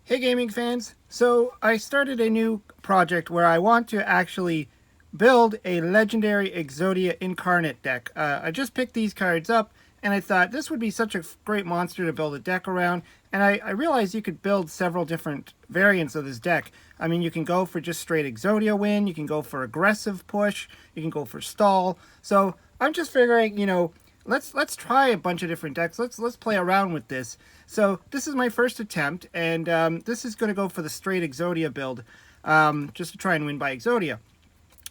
Hey gaming fans, so I started a new project where I want to actually build a Legendary Exodia Incarnate deck. I just picked these cards up and I thought this would be such a great monster to build a deck around, and I realized you could build several different variants of this deck. I mean, you can go for just straight Exodia win, you can go for aggressive push, you can go for stall. So I'm just figuring, let's try a bunch of different decks. Let's play around with this. So this is my first attempt, and this is going to go for the straight Exodia build, just to try and win by Exodia.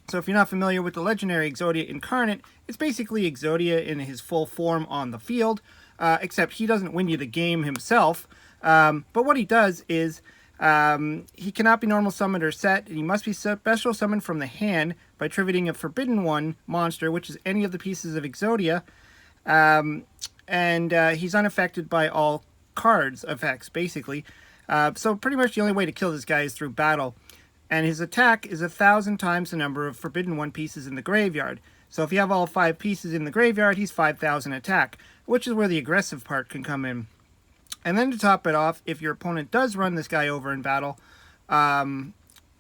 So if you're not familiar with the Legendary Exodia Incarnate, it's basically Exodia in his full form on the field, except he doesn't win you the game himself. But what he does is he cannot be normal summoned or set, and he must be special summoned from the hand by tributing a Forbidden One monster, which is any of the pieces of Exodia, and he's unaffected by all cards effects, basically. So pretty much the only way to kill this guy is through battle. And his attack is 1,000 times the number of Forbidden One pieces in the graveyard. So if you have all 5 pieces in the graveyard, he's 5,000 attack, which is where the aggressive part can come in. And then to top it off, if your opponent does run this guy over in battle,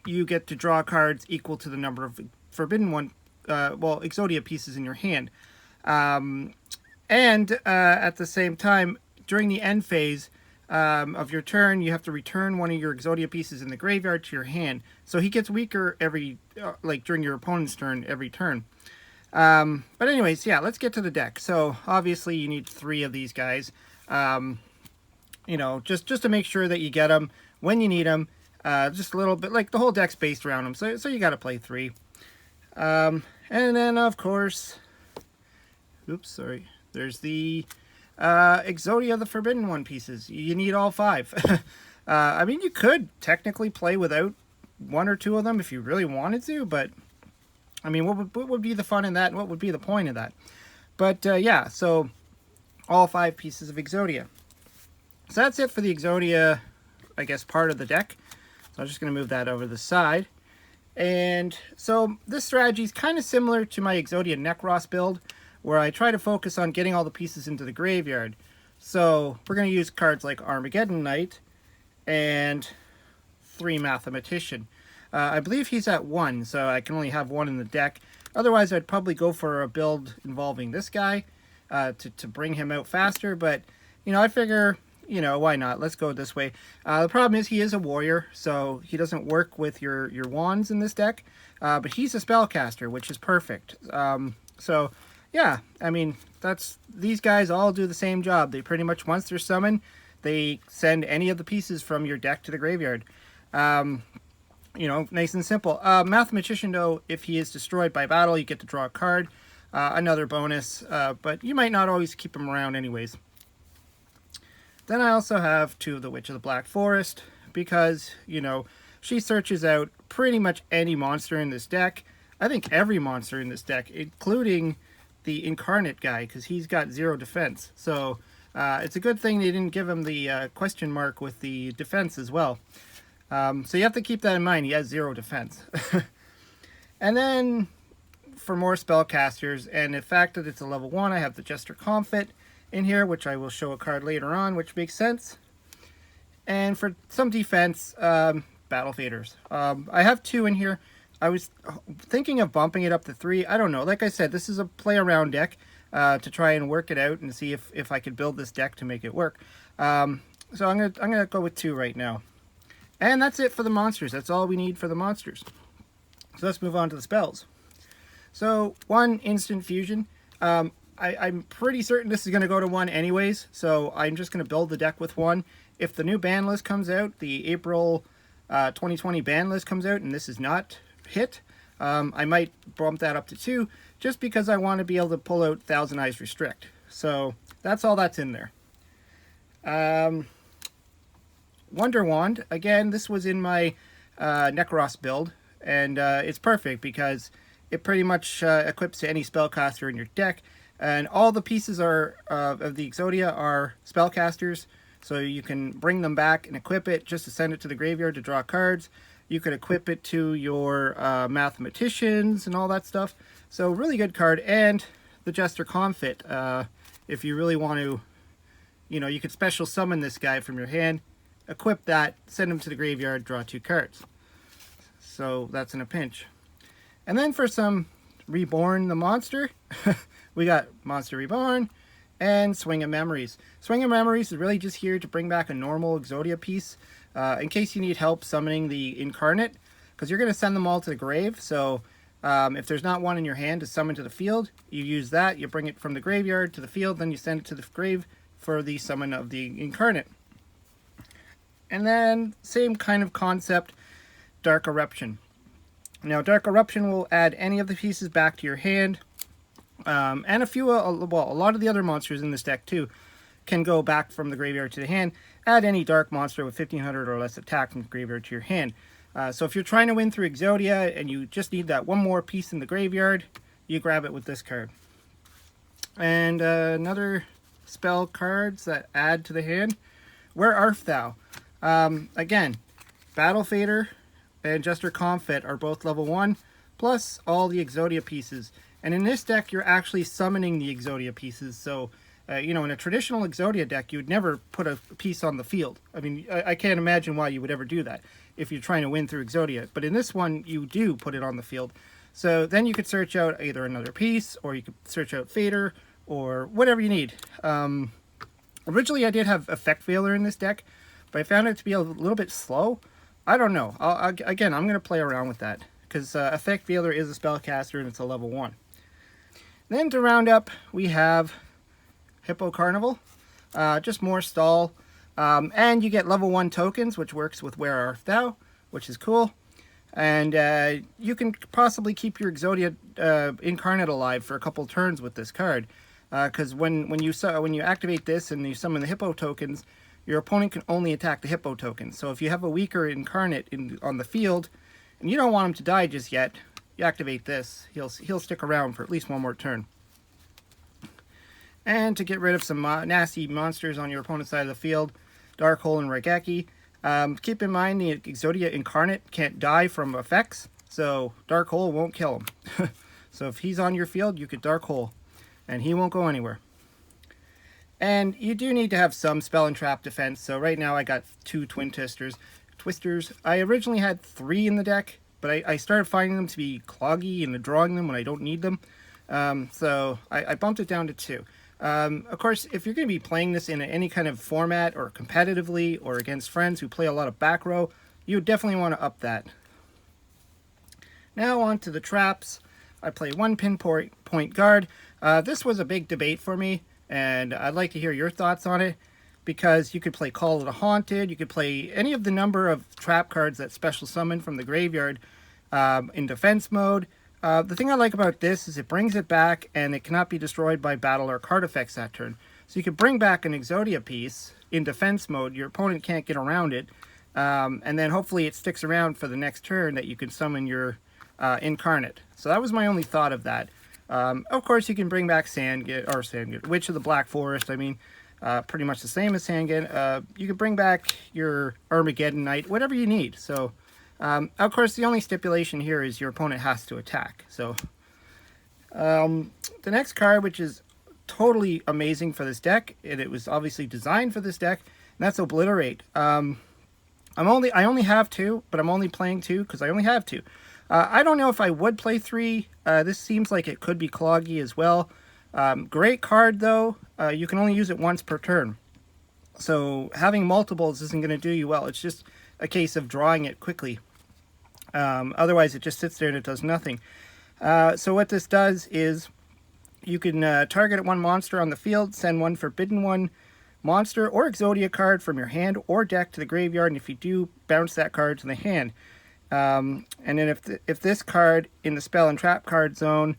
you get to draw cards equal to the number of Forbidden One, Exodia pieces in your hand. And at the same time, during the end phase of your turn, you have to return one of your Exodia pieces in the graveyard to your hand. So he gets weaker during your opponent's turn every turn. But anyways, yeah, let's get to the deck. So obviously you need 3 of these guys. Just to make sure that you get them when you need them. Just a little bit, like the whole deck's based around them. So you got to play 3. And then of course, there's the Exodia, the Forbidden One pieces. You need all 5. I mean, you could technically play without 1 or 2 of them if you really wanted to, but I mean, what would be the fun in that, and what would be the point of that? But yeah, so all 5 pieces of Exodia. So that's it for the Exodia, I guess, part of the deck. So I'm just going to move that over to the side. And so this strategy is kind of similar to my Exodia Necros build, where I try to focus on getting all the pieces into the graveyard. So we're going to use cards like Armageddon Knight and 3 Mathematician. I believe he's at 1, so I can only have 1 in the deck. Otherwise, I'd probably go for a build involving this guy to bring him out faster. But, I figure, why not? Let's go this way. The problem is he is a warrior, so he doesn't work with your wands in this deck. But he's a spellcaster, which is perfect. So yeah, I mean, these guys all do the same job. They pretty much, once they're summoned, they send any of the pieces from your deck to the graveyard. Nice and simple. Mathematician, though, if he is destroyed by battle, you get to draw a card. Another bonus, but you might not always keep him around anyways. Then I also have 2 of the Witch of the Black Forest, because, she searches out pretty much any monster in this deck. I think every monster in this deck, including the Incarnate guy, because he's got 0 defense. So it's a good thing they didn't give him the question mark with the defense as well. So you have to keep that in mind. He has 0 defense. And then for more spellcasters, and the fact that it's a level 1, I have the Jester Comfit in here, which I will show a card later on, which makes sense. And for some defense, Battle Faders. I have 2 in here. I was thinking of bumping it up to 3. I don't know. Like I said, this is a play around deck to try and work it out and see if I could build this deck to make it work. So I'm gonna go with 2 right now. And that's it for the monsters. That's all we need for the monsters. So let's move on to the spells. So 1 instant fusion. I'm pretty certain this is going to go to 1 anyways, so I'm just going to build the deck with 1. If the new ban list comes out, the April 2020 ban list comes out, and this is not hit, I might bump that up to 2, just because I want to be able to pull out Thousand Eyes Restrict. So that's all that's in there. Wonder Wand, again, this was in my Necros build, and it's perfect because it pretty much equips to any spellcaster in your deck, and all the pieces of the Exodia are spellcasters, so you can bring them back and equip it just to send it to the graveyard to draw cards. You could equip it to your mathematicians and all that stuff. So really good card. And the Jester Comfit, if you really want to, you could special summon this guy from your hand. equip that, send him to the graveyard, draw 2 cards. So that's in a pinch. And then for some Reborn the Monster, we got Monster Reborn and Swing of Memories. Swing of Memories is really just here to bring back a normal Exodia piece in case you need help summoning the Incarnate, because you're going to send them all to the grave. So if there's not one in your hand to summon to the field, you use that, you bring it from the graveyard to the field, then you send it to the grave for the summon of the Incarnate. And then same kind of concept, Dark Eruption. Now Dark Eruption will add any of the pieces back to your hand, and a lot of the other monsters in this deck too can go back from the graveyard to the hand. Add any dark monster with 1500 or less attack from the graveyard to your hand. So if you're trying to win through Exodia and you just need that one more piece in the graveyard, you grab it with this card. And another spell cards that add to the hand. Where Art Thou? Again, Battle Fader and Jester Comfit are both level 1, plus all the Exodia pieces. And in this deck, you're actually summoning the Exodia pieces. So, in a traditional Exodia deck, you would never put a piece on the field. I mean, I can't imagine why you would ever do that if you're trying to win through Exodia. But in this one, you do put it on the field. So then you could search out either another piece, or you could search out Fader, or whatever you need. Originally, I did have Effect Veiler in this deck, but I found it to be a little bit slow. I don't know. Again, I'm going to play around with that, because Effect Veiler is a spellcaster and it's a level 1. Then to round up, we have Hippo Carnival. Just more stall. And you get level 1 tokens, which works with Where Art Thou, which is cool. And you can possibly keep your Exodia Incarnate alive for a couple turns with this card. Because when you activate this and you summon the Hippo tokens, your opponent can only attack the Hippo tokens. So if you have a weaker Incarnate on the field, and you don't want him to die just yet, you activate this. He'll stick around for at least one more turn. And to get rid of some nasty monsters on your opponent's side of the field, Dark Hole and Raigeki. Keep in mind the Exodia Incarnate can't die from effects, so Dark Hole won't kill him. So if he's on your field, you could Dark Hole, and he won't go anywhere. And you do need to have some spell and trap defense. So right now I got 2 Twin Twisters. I originally had 3 in the deck, but I started finding them to be cloggy and drawing them when I don't need them. So I bumped it down to 2. Of course, if you're going to be playing this in any kind of format or competitively or against friends who play a lot of back row, you would definitely want to up that. Now on to the traps. I play 1 pinpoint guard. This was a big debate for me, and I'd like to hear your thoughts on it, because you could play Call of the Haunted, you could play any of the number of trap cards that special summon from the graveyard in defense mode. The thing I like about this is it brings it back, and it cannot be destroyed by battle or card effects that turn. So you could bring back an Exodia piece in defense mode, your opponent can't get around it, and then hopefully it sticks around for the next turn that you can summon your Incarnate. So that was my only thought of that. Of course, you can bring back Witch of the Black Forest. I mean, pretty much the same as Sandgate. You can bring back your Armageddon Knight, whatever you need. So, of course, the only stipulation here is your opponent has to attack. So, the next card, which is totally amazing for this deck, and it was obviously designed for this deck, and that's Obliterate. I only have 2, but I'm only playing 2 because I only have 2. I don't know if I would play 3. This seems like it could be cloggy as well. Great card, though. You can only use it once per turn. So having multiples isn't going to do you well. It's just a case of drawing it quickly. Otherwise, it just sits there and it does nothing. So what this does is you can target 1 monster on the field, send 1 Forbidden One monster or Exodia card from your hand or deck to the graveyard, and if you do, bounce that card to the hand. And then if this card in the spell and trap card zone,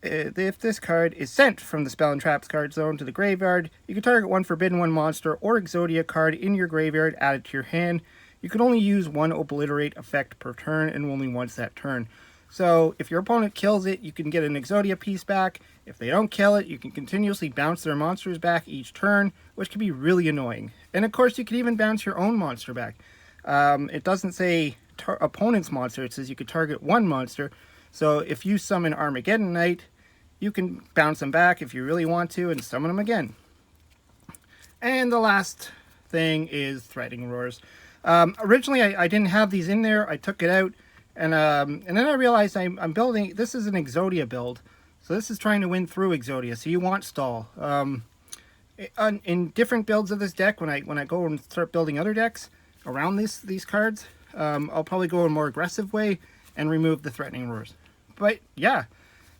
if this card is sent from the spell and traps card zone to the graveyard, you can target 1 Forbidden One monster or Exodia card in your graveyard, add it to your hand. You can only use 1 Obliterate effect per turn, and only once that turn. So if your opponent kills it, you can get an Exodia piece back. If they don't kill it, you can continuously bounce their monsters back each turn, which can be really annoying. And of course, you can even bounce your own monster back. It doesn't say opponent's monster, it says you could target 1 monster. So if you summon Armageddon Knight, you can bounce them back if you really want to and summon them again. And the last thing is Threatening Roars. Originally, I didn't have these in there. I took it out, and then I realized I'm building. This is an Exodia build, so this is trying to win through Exodia. So you want stall. In different builds of this deck, when I go and start building other decks around these cards, I'll probably go a more aggressive way and remove the Threatening Roars. But yeah,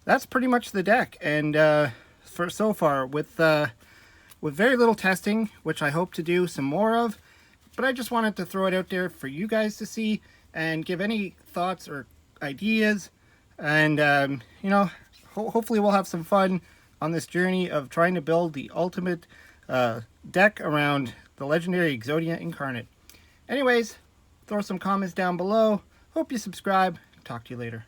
that's pretty much the deck. And for so far, with very little testing, which I hope to do some more of, but I just wanted to throw it out there for you guys to see and give any thoughts or ideas. And you know, hopefully we'll have some fun on this journey of trying to build the ultimate deck around the Legendary Exodia Incarnate. Anyways, throw some comments down below. Hope you subscribe. Talk to you later.